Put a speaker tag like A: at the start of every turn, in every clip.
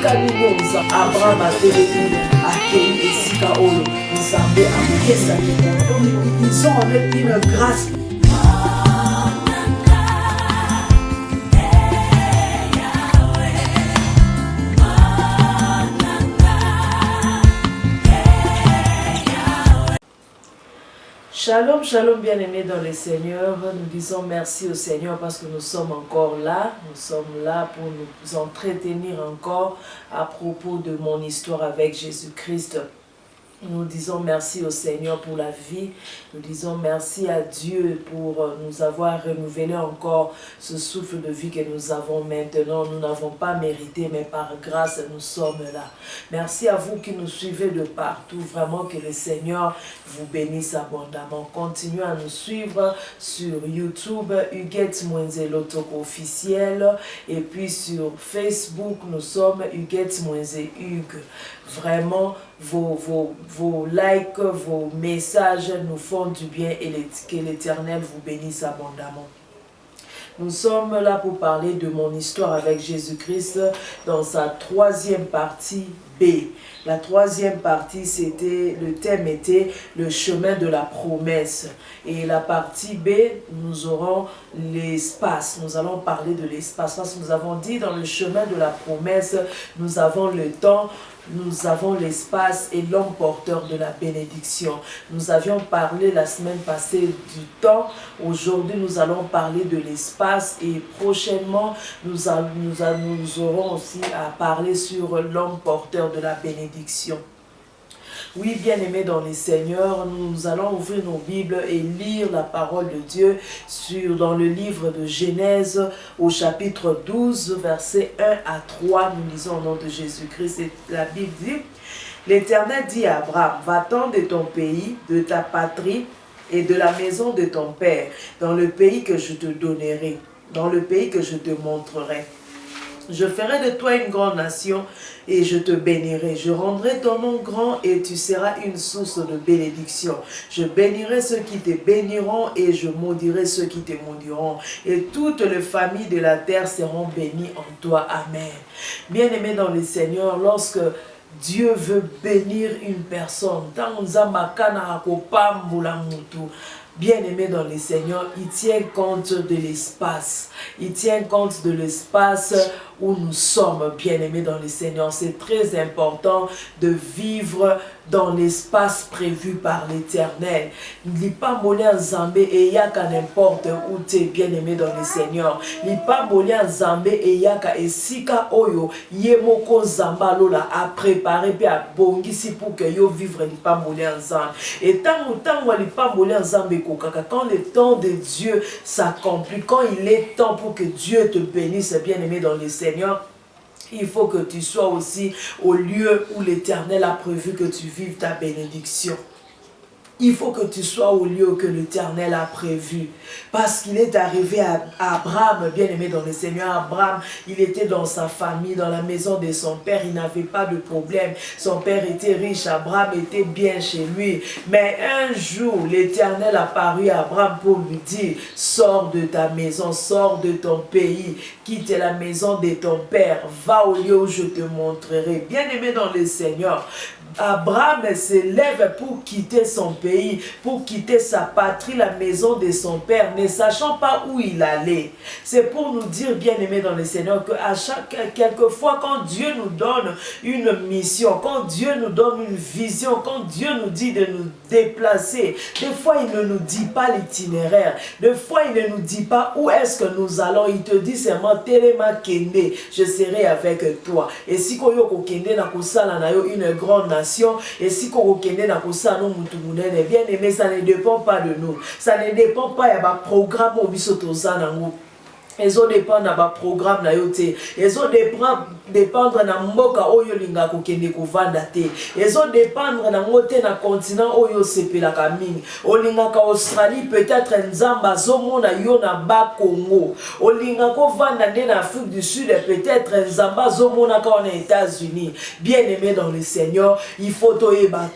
A: esika nini Abraham atelemi akei esika oyo Nzambe apesaki. Ils ont avec une grâce. Shalom, shalom bien-aimés dans le Seigneur. Nous disons merci au Seigneur parce que nous sommes encore là. Nous sommes là pour nous entretenir encore à propos de mon histoire avec Jésus-Christ. Nous disons merci au Seigneur pour la vie. Nous disons merci à Dieu pour nous avoir renouvelé encore ce souffle de vie que nous avons maintenant. Nous n'avons pas mérité, mais par grâce, nous sommes là. Merci à vous qui nous suivez de partout. Vraiment que le Seigneur vous bénisse abondamment. Continuez à nous suivre sur YouTube, Huguette Mwenze Lotoko officiel. Et puis sur Facebook, nous sommes Huguette Mwenze Hugues. Vraiment, vos likes, vos messages nous font du bien et que l'Éternel vous bénisse abondamment. Nous sommes là pour parler de mon histoire avec Jésus-Christ dans sa troisième partie B. La troisième partie, le thème était le chemin de la promesse. Et la partie B, nous aurons l'espace. Nous allons parler de l'espace. Parce que nous avons dit dans le chemin de la promesse, nous avons le temps, nous avons l'espace et l'homme porteur de la bénédiction. Nous avions parlé la semaine passée du temps. Aujourd'hui, nous allons parler de l'espace et prochainement, nous aurons aussi à parler sur l'homme porteur de la bénédiction. Oui, bien-aimés dans les Seigneurs, nous allons ouvrir nos Bibles et lire la parole de Dieu dans le livre de Genèse au chapitre 12, versets 1 à 3. Nous lisons au nom de Jésus-Christ. Et la Bible dit, l'Éternel dit à Abraham, va-t'en de ton pays, de ta patrie et de la maison de ton père, dans le pays que je te donnerai, dans le pays que je te montrerai. Je ferai de toi une grande nation et je te bénirai. Je rendrai ton nom grand et tu seras une source de bénédiction. Je bénirai ceux qui te béniront et je maudirai ceux qui te maudiront. Et toutes les familles de la terre seront bénies en toi. Amen. Bien-aimés dans le Seigneur, lorsque Dieu veut bénir une personne, bien-aimé dans le Seigneur, il tient compte de l'espace. Il tient compte de l'espace où nous sommes, bien-aimés dans le Seigneur. C'est très important de vivre dans l'espace prévu par l'Éternel. Il n'est pas molé en Zambé et yaka n'importe où tu es, bien-aimé dans le Seigneur. Il n'est pas molé en Zambé et yaka et sika oyo yemoko zamba lola a préparé puis a bongisi pour que yo vivre il n'est pas molé en Zambé. Et tant il n'est pas molé en Zambé quand le temps de Dieu s'accomplit, quand il est temps pour que Dieu te bénisse, bien-aimé dans le Seigneur, il faut que tu sois aussi au lieu où l'Éternel a prévu que tu vives ta bénédiction. Il faut que tu sois au lieu que l'Éternel a prévu. Parce qu'il est arrivé à Abraham, bien-aimé dans le Seigneur. Abraham, il était dans sa famille, dans la maison de son père. Il n'avait pas de problème. Son père était riche. Abraham était bien chez lui. Mais un jour, l'Éternel apparut à Abraham pour lui dire, sors de ta maison, sors de ton pays, quitte la maison de ton père, va au lieu où je te montrerai. Bien-aimé dans le Seigneur, Abraham se lève pour quitter son pays, pour quitter sa patrie, la maison de son père, ne sachant pas où il allait. C'est pour nous dire, bien-aimés dans le Seigneur, que quelquefois, quand Dieu nous donne une mission, quand Dieu nous donne une vision, quand Dieu nous dit de nous déplacer, des fois, il ne nous dit pas l'itinéraire. Des fois, il ne nous dit pas où est-ce que nous allons. Il te dit seulement, Telema Kende, je serai avec toi. Et si Koyoko Kende na kusala na yo une grande nation, et si Koyoko Kende na kusala no mutu munene, bien aimé, ça ne dépend pas de nous. Ça ne dépend pas de ma programme au bisotoza nango. Ils ont dépendre de programme na yote. Ils ont dépendre na mboka oyo linga kokende kovanda te. Ils ont dépendre na ngote na continent oyo sepela kamini. Olinga ka Australie peut-être nzamba zomona yo na ba Congo. Olinga ko vanda na Afrique du Sud peut-être nzamba zomona ka na États-Unis. Bien-aimé dans le Seigneur, il faut toyeba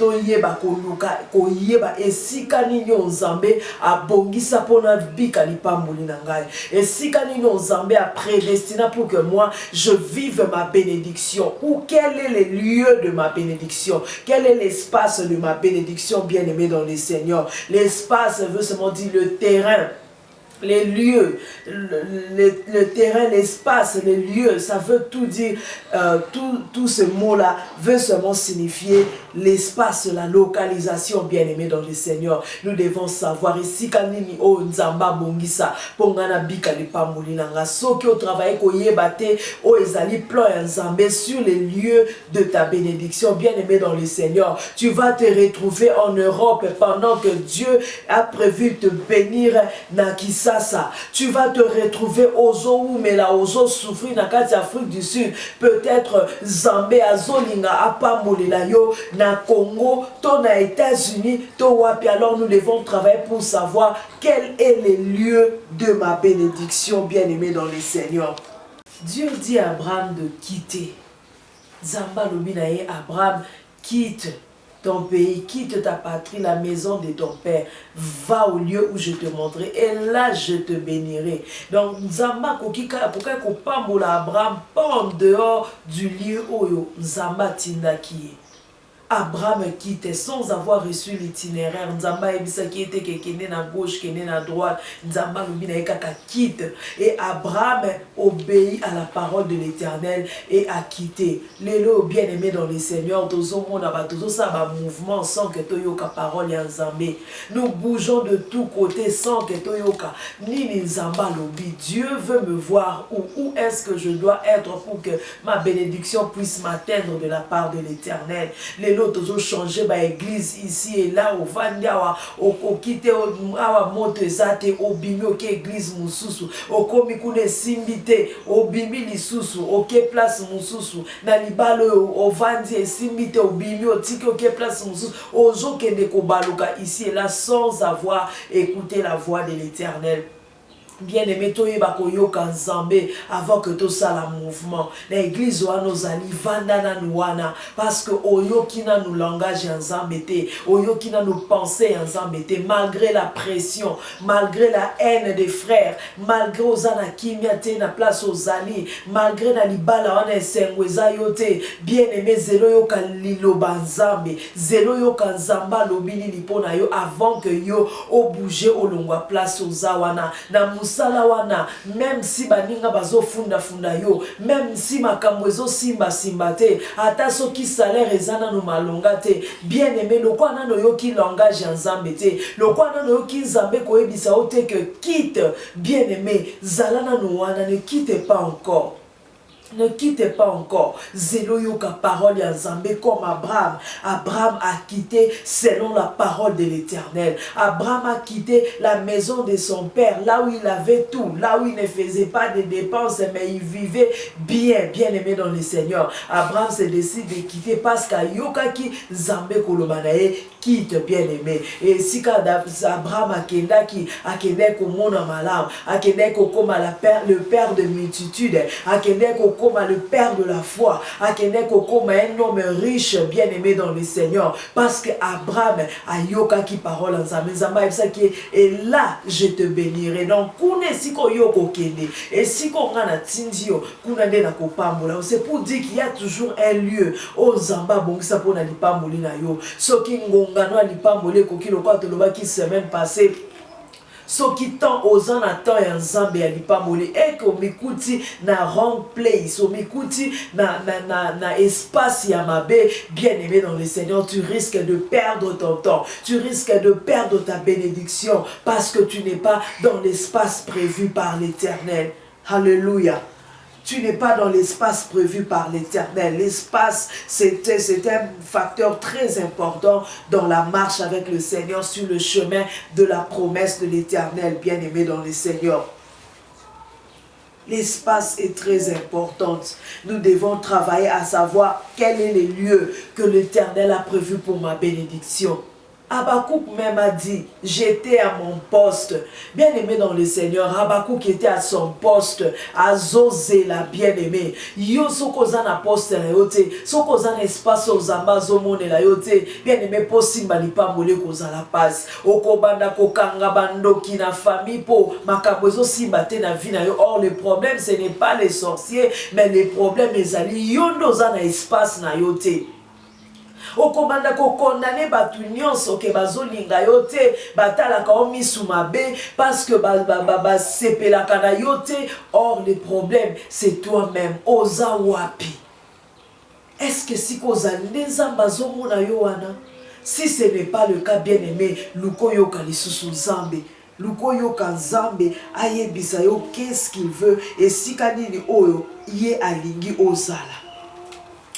A: koluka koyeba esika ninyo nzambe abongisa pona bika lipamboli na ngai. Esika Nini Nzambe a prédestiné pour que moi, je vive ma bénédiction. Ou quel est le lieu de ma bénédiction? Quel est l'espace de ma bénédiction, bien-aimé dans le Seigneur? L'espace veut seulement dire le terrain. Les lieux, le terrain, l'espace, les lieux, ça veut tout dire, tout ce mot-là veut seulement signifier l'espace, la localisation, bien-aimé dans le Seigneur. Nous devons savoir ici, kanini o nzamba bongisa, pongana bika lipa moulinanga, soki au travail koyebate, o ezali plan nzambe sur les lieux de ta bénédiction, bien-aimé dans le Seigneur. Tu vas te retrouver en Europe pendant que Dieu a prévu te bénir Nakisa. Tu vas te retrouver aux eaux mais là aux eaux souffrir dans l'Afrique du Sud. Peut-être Zambé Azolinga Apamolila yo na Congo, to na États-Unis, to wapi. Alors nous devons travailler pour savoir quel est le lieu de ma bénédiction, bien-aimé dans le Seigneur. Dieu dit à Abraham de quitter. Zamba Lobinaye, Abraham, quitte ton pays, quitte ta patrie, la maison de ton père, va au lieu où je te montrerai et là je te bénirai. Donc Nzamba kokika pourquoi ko pambola Abraham pas en dehors du lieu oyo Nzamba tindaki. Abraham quitte sans avoir reçu l'itinéraire. Nzamba ebisa qui était kene na gauche, kene na droite. Nzamba lubina ekaka quitte. Et Abraham obéit à la parole de l'Éternel et a quitté. Lélo bien-aimé dans le Seigneur, tozo mona ba tozo sa ba mouvement sans que toyoka parole ya Nzambe. Nous bougeons de tous côtés sans que toyoka ni Nzamba lobi. Dieu veut me voir où est-ce que je dois être pour que ma bénédiction puisse m'atteindre de la part de l'Éternel. Toujours changer ba église ici et là au vandia au quitter awa moto ezate au bimi au église mususu au komi kune simbite au bimi lisusu au place mususu na libalo au vandi simbite au bimi au tiki au place mususu au zo kende ko baluka ici et là sans avoir écouté la voix de l'Éternel. Bien-aimé, toyeba koyoka Nzambe avant que tout ça la mouvement. L'église wa nos ali vandana nuana parce que oyoki na nous langage Nzambe te, oyoki na nous penser Nzambe te malgré la pression, malgré la haine des frères, malgré ozana kimia te na place aux ali, malgré na libala wana esengweza yote. Bien-aimé, zelo yoka liloba Nzambe, zelo yoka Nzamba lobini lipona yo avant que yo o bouger au longwa place aux awana na Salawana, même si baninga bazo funda yo, même si makamwezo simba te, ata soki salaire ezana no malonga te, bien aimé, lokwa nano yoki langage Nzambe te, lokwa nano yoki Nzambe koyebisa o te que quitte, bien aimé, zalana no wana, ne quitte pas encore. Ne quittez pas encore. Zélo yoka parole ya Nzambe comme Abraham. Abraham a quitté selon la parole de l'Éternel. Abraham a quitté la maison de son père, là où il avait tout, là où il ne faisait pas de dépenses, mais il vivait bien, bien aimé dans le Seigneur. Abraham se décide de quitter parce qu'à yoka ki Nzambe kolomanae quitte, bien aimé. Et si quand Abraham a kende komona malam, a kende kokoma le père de multitude, a kende comme le père de la foi, comme un homme riche, bien aimé dans le Seigneur, parce que Abraham a yoka qui parole en Zamba et là je te bénirai. Donc kune siko yoko kende et siko ngana tindio kuna ndena ko pambola. C'est pour dire qu'il y a toujours un lieu au Zamba bongisa pona lipamboli na yo. Soki ngongano lipamboli kokilo kwa toloba qui semaine passée. So qui tant osant attend ya Nzambe ya lipamboli et que mikuti na wrong place, o mikuti na espace ya mabe, bien aimé dans le Seigneur, tu risques de perdre ton temps, tu risques de perdre ta bénédiction parce que tu n'es pas dans l'espace prévu par l'Éternel. Alléluia. Tu n'es pas dans l'espace prévu par l'Éternel. L'espace, c'est un facteur très important dans la marche avec le Seigneur sur le chemin de la promesse de l'Éternel, bien-aimé dans le Seigneur. L'espace est très important. Nous devons travailler à savoir quel est le lieu que l'Éternel a prévu pour ma bénédiction. Habakkuk même a dit, j'étais à mon poste. Bien-aimé dans le Seigneur, Habakkuk était à son poste, à Zosé la bien-aimé. Yo sokozan à poste la yote, sokozan espace aux ambazomone la yote. Bien-aimé possible lipa mole koza la passe. Okobanda kokanga bando ki na famille po makabozo simbate na vie na yo. Or le problème ce n'est pas les sorciers, mais les problèmes ezali yondo za na espace na yote. Okomanda ko condamner batu nyonso ke bazolinga yo te batalaka o misu mabe parce que sepelaka na yo te. Or le problème c'est toi-même. Oza wapi? Est-ce que si kozali nzamba zomona yo wana? Si ce n'est pas le cas, bien-aimé, luko yoka lisusu nzambe. Luko yoka nzambe ayebisa yo qu'est-ce qu'il veut et si kanini oyo ye alingi ozala.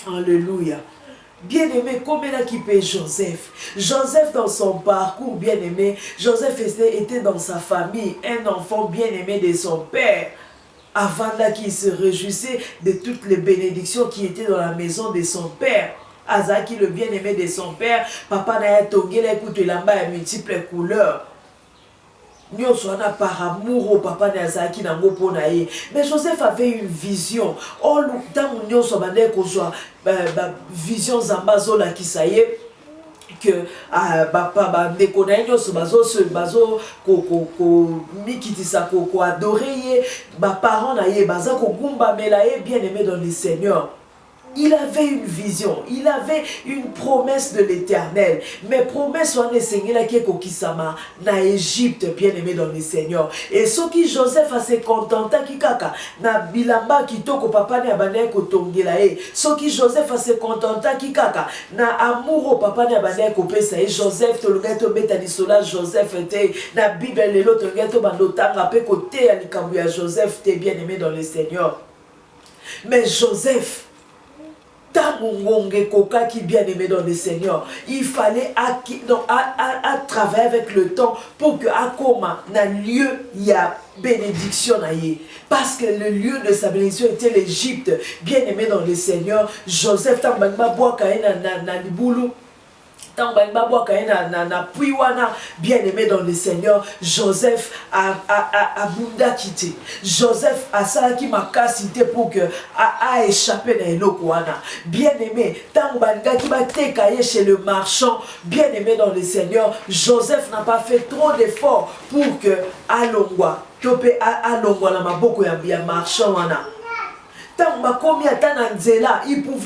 A: Alléluia. Bien-aimé, comme il a quitté Joseph. Joseph dans son parcours, bien-aimé, Joseph était dans sa famille, un enfant bien-aimé de son père. Avant qu'il se réjouissait de toutes les bénédictions qui étaient dans la maison de son père. Azaki, le bien-aimé de son père, papa n'a tongé écoute lamba à multiples couleurs. Nous sommes par amour au papa Nazaki na ngopo na ye. Mais Joseph avait une vision. Oh, dans nous sommes vision zambazo la kisaye que papa ndekona nyonso bazo ko mikitisa ko adorer ba parents na ye baza ko gumba mela ye bien-aimé dans le Seigneur. Il avait une vision, il avait une promesse de l'Éternel. Mais promesse on est Seigneur qui est kokisama na Égypte, bien-aimé dans le Seigneur. Et ce qui Joseph a se contenté qui kaka na bilamba kitoko papa ne abane ko tongela e. Ce qui Joseph a se contenté qui kaka na amour au papa ne abane ko pesa e. Joseph to lugato betani sola Joseph était na Bible le lot lugato bandotanga pe côté ya likambu ya Joseph te bien-aimé dans le Seigneur. Mais Joseph qui bien-aimé dans le Seigneur, il fallait à travailler avec le temps pour que Akoma na lieu il y a bénédiction parce que le lieu de sa bénédiction était l'Égypte. Bien-aimé dans le Seigneur, Joseph tambangba boaka na libulu bien-aimé dans le Seigneur, Joseph a Bunda quitté. Joseph a ça qui m'a cassité pour que a échappé dans l'Okwana. Bien-aimé, Tambanga qui va t'écailler chez le marchand. Bien-aimé dans le Seigneur, Joseph n'a pas fait trop d'efforts pour que Alongwa, Alongwa na maboko ya marchand wana.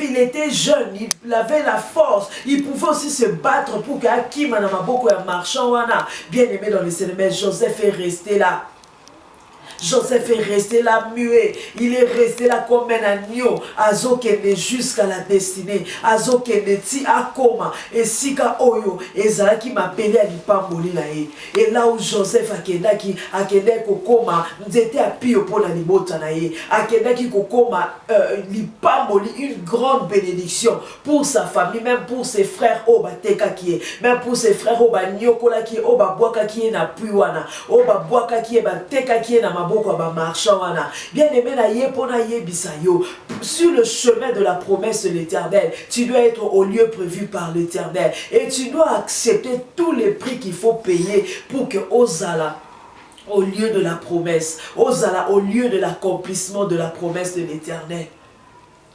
A: Il était jeune, il avait la force, il pouvait aussi se battre pour qu'Akima na maboko ya marchand wana. Bien-aimé dans le Seigneur, mais Joseph est resté là. Joseph est resté là muet. Il est resté là comme un agneau. Azokende jusqu'à la destinée. Azokende ti akoma. Et sika oyo. Et zala qui m'appelait à l'ipamboli là. Et là où Joseph akenda ki akenda kokoma. Nzete api pour la libota na ye. Akenda ki kokoma l'ipamboli, une grande bénédiction pour sa famille, même pour ses frères oba teka ki est, même pour ses frères oba nyokola ki est, oba boaka ki est na puwana, oba boaka ki est ba teka ki est na bien-aimé sur le chemin de la promesse de l'Éternel, tu dois être au lieu prévu par l'Éternel et tu dois accepter tous les prix qu'il faut payer pour que Ozala au lieu de la promesse, Ozala au lieu de l'accomplissement de la promesse de l'Éternel.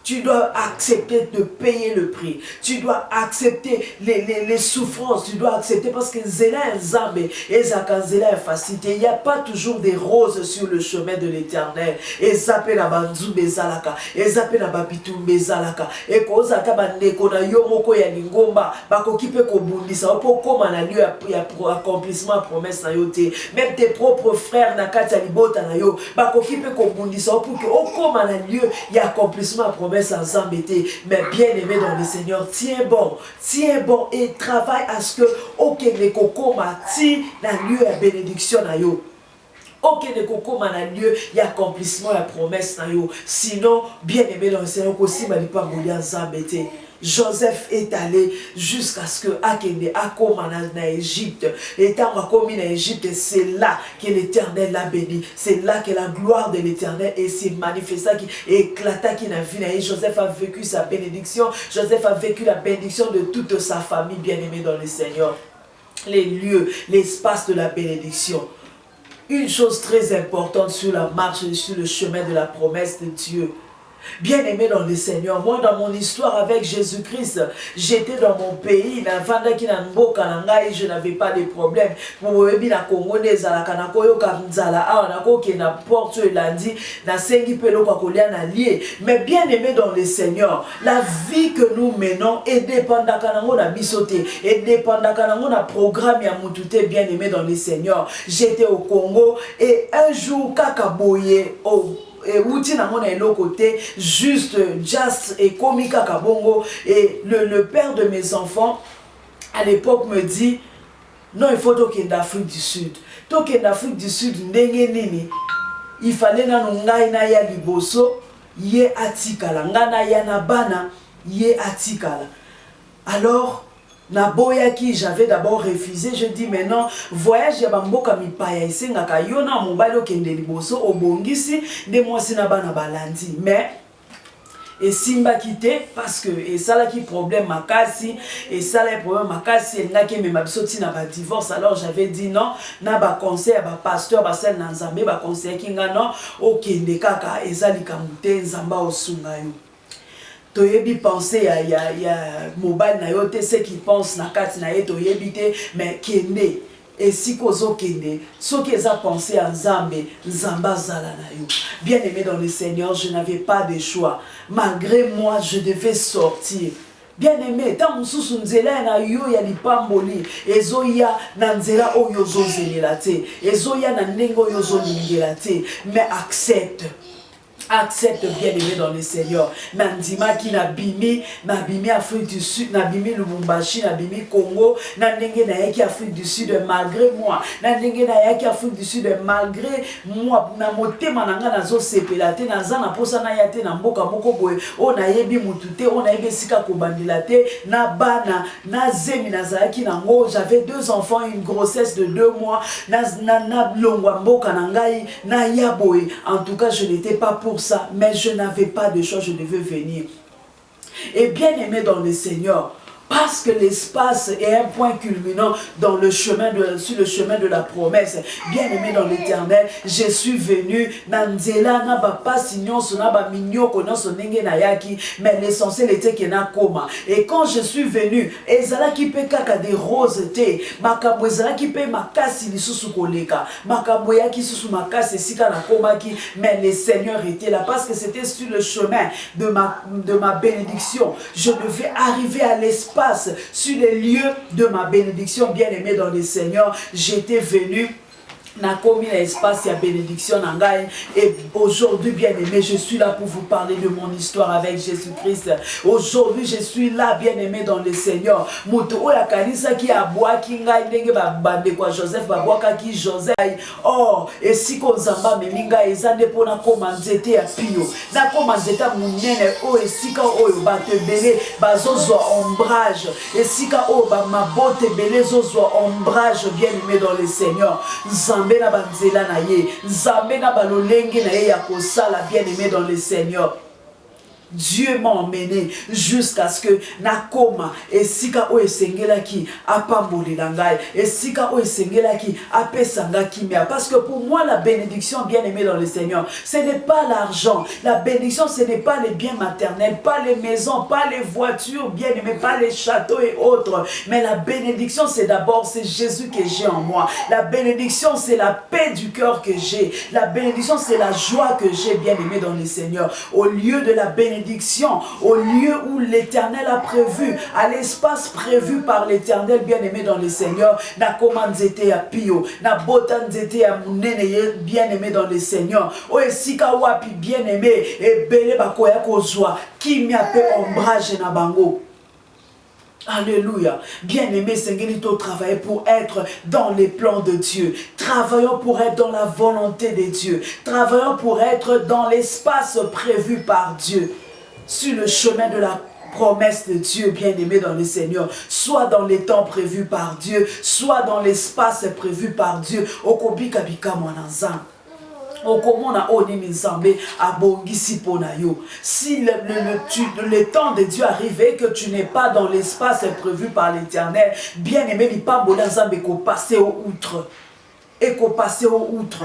A: Tu dois accepter de payer le prix. Tu dois accepter les souffrances. Tu dois accepter parce que Zéla est Zambé et Zakazéla est facilité. Il n'y a pas toujours des roses sur le chemin de l'Éternel. Et Zapé na banzu bezalaka. Et Zapé na babitu bezalaka. Et Kozaka bandeko na yomoko ya lingomba. Bako kipe kobundisa. Opo koma na lieu ya accomplissement promesse na yote. Même tes propres frères na kata libota na yo. Bako kipe kobundisa. Opo koma na lieu ya accomplissement promesse. Mais bien-aimé dans le Seigneur, tiens bon et travaille à ce que aucun ne kokoma ti na lieu à bénédiction na yo. Aucun ne kokoma na lieu y accomplissement la promesse na yo. Sinon, bien-aimé dans le Seigneur, aussi malipa molia zambete. Joseph est allé jusqu'à ce que Akende akoma na Égypte. Et tant qu'akomi na Égypte, c'est là que l'Éternel l'a béni. C'est là que la gloire de l'Éternel s'est manifestée, qui éclata, qui n'a vu. Et Joseph a vécu sa bénédiction. Joseph a vécu la bénédiction de toute sa famille bien-aimée dans le Seigneur. les lieux, l'espace de la bénédiction. Une chose très importante sur la marche, sur le chemin de la promesse de Dieu. Bien-aimé dans le Seigneur, moi dans mon histoire avec Jésus-Christ, j'étais dans mon pays, je n'avais pas de problème. Mais bien-aimé dans le Seigneur, la vie que nous menons est dépendante de programme bien-aimé dans le Seigneur. J'étais au Congo et un jour, Kakaboye, et outil na mon côté juste et komika kabongo et le père de mes enfants à l'époque me dit non, il faut toke d'Afrique du Sud, toke d'Afrique du Sud ndenge nini il fallait na ngai na ya liboso ye atikala ngana ya na bana ye atikala. Alors Naboyaki, j'avais d'abord refusé. Je dis maintenant, voyage ya bamboka mipaya isengaka yona mobali okende liboso obongisi de moi sinaba na balandi. Mais et simba quitté parce que et ça là qui problème makasi et ça là problème makasi et n'a que même absoti na ba divorce. Alors j'avais dit non, na ba conseil ba pasteur ba sel na nzambe ba conseil kinga non okende kaka ezali kamute nzamba osunga yo. Toyebi penser ya mobile na yote ce qui pense na kati na ye toyebi te mais kende et si kozo kende ce qui a pensé en Nzambe nzamba zala na yo. Bien aimé dans le Seigneur, je n'avais pas de choix. Malgré moi, je devais sortir. Bien aimé, tant mususu nzela na yo ya lipamboli ezoya na nzela oyo zozelela te ezoya na ndenge oyo zolingela te mais accepte bien-aimé dans le Seigneur. Nandima qui nabimi Afrique du Sud, nabimi Lubumbashi, nabimi Congo, nandenge na yaki Afrique du Sud malgré moi, nandenge na yaki Afrique du Sud malgré moi, na motema nanga nazo sepelate naza na posa na yate na mboka moko boye, o na yebi mutute, o na yebi sika kobandila te, na bana, na zemi nazaki nango, j'avais 2 enfants, une grossesse de 2 mois, na longwa mboka nangai, na yaboye. En tout cas, je n'étais pas pour ça, mais je n'avais pas de choix, je devais venir. Et bien aimé dans le Seigneur, parce que l'espace est un point culminant dans le chemin sur le chemin de la promesse. Bien aimé dans l'Éternel, je suis venu Nanzela na ba pasignon sona ba mignoko non sonenge na yaki, mais l'essentiel était qu'il na koma. Et quand je suis venu, ezala ki pe kaka des roses te, makambo ezala ki pe makasi lisusu koleka, makambo yaki susu makasi sika na koma ki, mais le Seigneur était là parce que c'était sur le chemin de ma bénédiction. Je devais arriver à l'espace, sur les lieux de ma bénédiction. Bien aimé dans le Seigneur, j'étais venu n'a commis l'espace et la bénédiction nangai. Et aujourd'hui, bien aimé, je suis là pour vous parler de mon histoire avec Jésus-Christ. Aujourd'hui, je suis là, bien aimé dans le Seigneur. Muto oya kanisa ki abwa ki ngai ndenge ba bande kwa Joseph ba bwaka ki Joseph. Oh, et si ko nzamba melinga ezande pona komanzete ya pio. Na komanzeta munene o esika oyo batebele bazozwa ombrage. Esika o ba mabote bele zozwa ombrage, bien aimé dans le Seigneur. Nzambe na banzela na ye, nzambe na balolenge na ye ya kosala, bien aimé dans le Seigneur. Dieu m'a emmené jusqu'à ce que nakoma et sika o esengela ki apamboli langai et sika o esengela ki apesanga kimia, parce que pour moi la bénédiction, bien aimé dans le Seigneur, ce n'est pas l'argent. La bénédiction, ce n'est pas les biens maternels, pas les maisons, pas les voitures, bien aimé, pas les châteaux et autres, mais la bénédiction, c'est d'abord c'est Jésus que j'ai en moi. La bénédiction, c'est la paix du cœur que j'ai. La bénédiction, c'est la joie que j'ai, bien aimé dans le Seigneur. Au lieu de la bénédiction, au lieu où l'Éternel a prévu, à l'espace prévu par l'Éternel, bien aimé dans le Seigneur, na komanzete à pio, na botanzete à munene, bien aimé dans le Seigneur, o esika wapi, bien aimé, et bele bakoya kozwa, qui m'a pe ombrage na bango. Alléluia. Bien-aimé, Seigneur, travaillons pour être dans les plans de Dieu. Travaillons pour être dans la volonté de Dieu. Travaillons pour être dans l'espace prévu par Dieu. Sur le chemin de la promesse de Dieu, bien-aimé dans le Seigneur. Soit dans les temps prévus par Dieu, soit dans l'espace prévu par Dieu. Okobika bika mwananzan. Si le temps de Dieu arrive et que tu n'es pas dans l'espace prévu par l'Éternel, bien aimé, il pas passer au outre. Et qu'on passe au outre.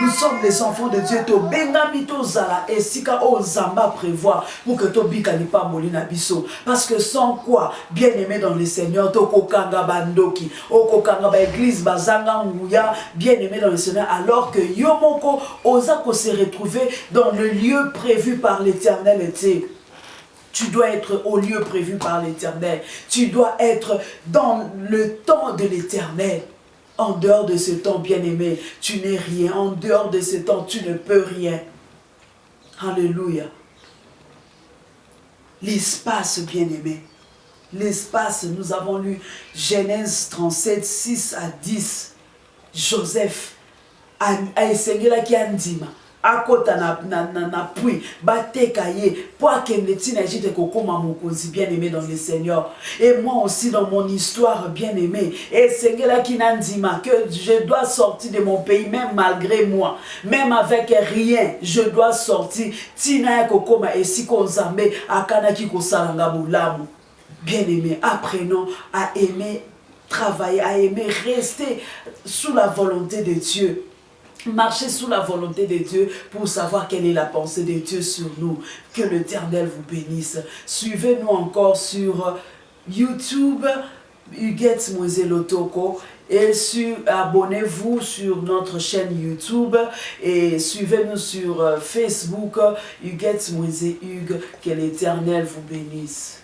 A: Nous sommes les enfants de Dieu. To bengami to zala et sika o zamba prévoit pour que to bika ni pas molina biso. Parce que sans quoi, bien aimé dans le Seigneur, to kokanga bandoki, o kokanga ba église bazanga nguya, bien aimé dans le Seigneur, alors que yomoko osa ko se retrouver dans le lieu prévu par l'Éternel était. Tu dois être au lieu prévu par l'Éternel. Tu dois être dans le temps de l'Éternel. En dehors de ce temps, bien-aimé, tu n'es rien. En dehors de ce temps, tu ne peux rien. Alléluia. L'espace, bien-aimé. L'espace, nous avons lu Genèse 37, 6 à 10. Joseph a essayé la qui andima. Akota na pui bateka ye pour que netina jite kokoma mokonzi bien-aimé dans le Seigneur. Et moi aussi dans mon histoire bien-aimé, et Seigneur qui n'andima que je dois sortir de mon pays même malgré moi, même avec rien, je dois sortir. Tina kokoma et si konzambe akana ki kosalanga bolamu. Bien-aimé, apprenons à aimer travailler, à aimer rester sous la volonté de Dieu. Marchez sous la volonté de Dieu pour savoir quelle est la pensée de Dieu sur nous. Que l'Éternel vous bénisse. Suivez-nous encore sur YouTube, Huguette Moiselotoko. Et abonnez-vous sur notre chaîne YouTube. Et suivez-nous sur Facebook, Huguette Moise Hugues. Que l'Éternel vous bénisse.